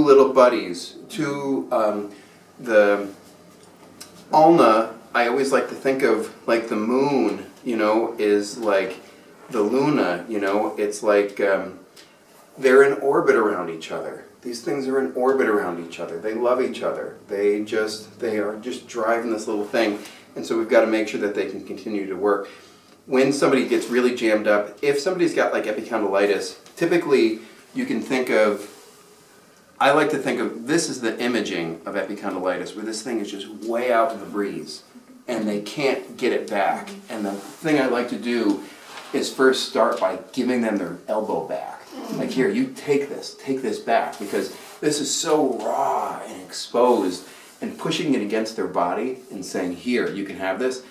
little buddies, the ulna, I always like to think of like the moon, you know, is like the Luna, you know, it's like they're in orbit around each other. These things are in orbit around each other. They love each other. They are just driving this little thing. And so we've got to make sure that they can continue to work. When somebody gets really jammed up, if somebody's got like epicondylitis, typically you can think of, I like to think of, this is the imaging of epicondylitis, where this thing is just way out in the breeze and they can't get it back. And the thing I like to do is first start by giving them their elbow back. Like, here, you take this back, because this is so raw and exposed, and pushing it against their body and saying, here, you can have this,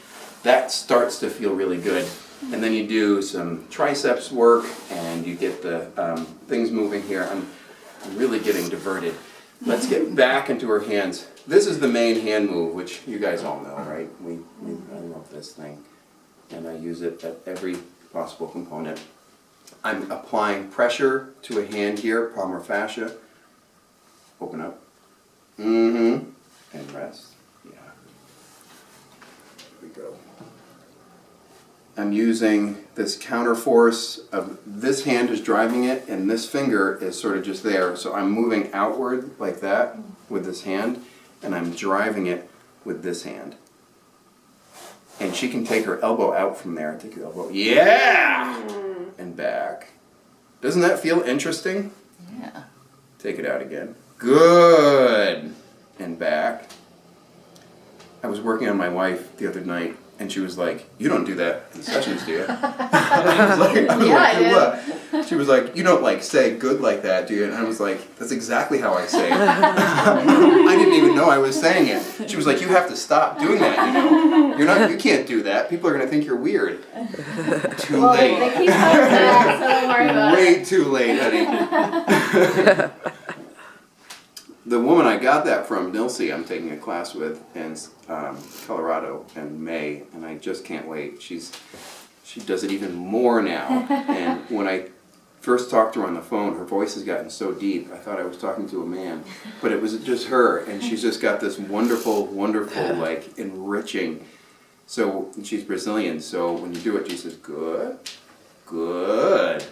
that starts to feel really good. And then you do some triceps work and you get the things moving here. I'm really getting diverted. Let's get back into her hands. This is the main hand move, which you guys all know, right? I love this thing, and I use it at every possible component. I'm applying pressure to a hand here, palmar fascia. Open up. And rest. Yeah. There we go. I'm using this counter force of this hand is driving it, and this finger is sort of just there. So I'm moving outward like that with this hand, and I'm driving it with this hand. And she can take her elbow out from there. Take your elbow. Yeah! And back. Doesn't that feel interesting? Yeah. Take it out again. Good. And back. I was working on my wife the other night, and she was like, "You don't do that in sessions, do you?" I was like, what? She was like, "You don't like say good like that, do you?" And I was like, "That's exactly how I say it." I didn't even know I was saying it. She was like, "You have to stop doing that, you know. You can't do that. People are going to think you're weird." Too late. They keep telling that, so don't worry about it. Way too late, honey. The woman I got that from, Nilsey, I'm taking a class with in Colorado in May, and I just can't wait. She does it even more now. And when I first talked to her on the phone, her voice has gotten so deep, I thought I was talking to a man. But it was just her, and she's just got this wonderful, wonderful, like, enriching. So, she's Brazilian, so when you do it, she says, good, good.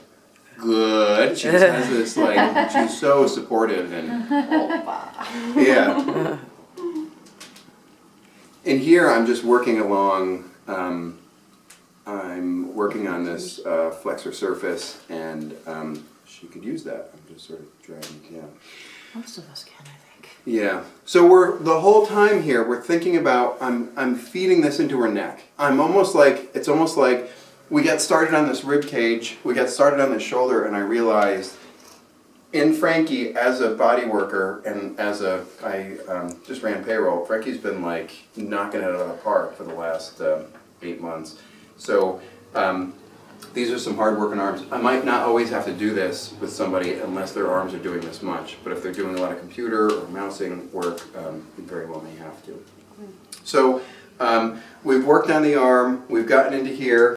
Good. She just has this, like, she's so supportive and yeah. And here I'm just working along, I'm working on this flexor surface, and she could use that. I'm just sort of dragging it down. Most of us can, I think. Yeah. So we're, the whole time here, we're thinking about, I'm feeding this into her neck. It's almost like, we got started on this rib cage, we got started on the shoulder, and I realized in Frankie, as a body worker and as I just ran payroll, Frankie's been like knocking it out of the park for the last 8 months. So these are some hard working arms. I might not always have to do this with somebody unless their arms are doing this much, but if they're doing a lot of computer or mousing work, you very well may have to. So we've worked on the arm, we've gotten into here.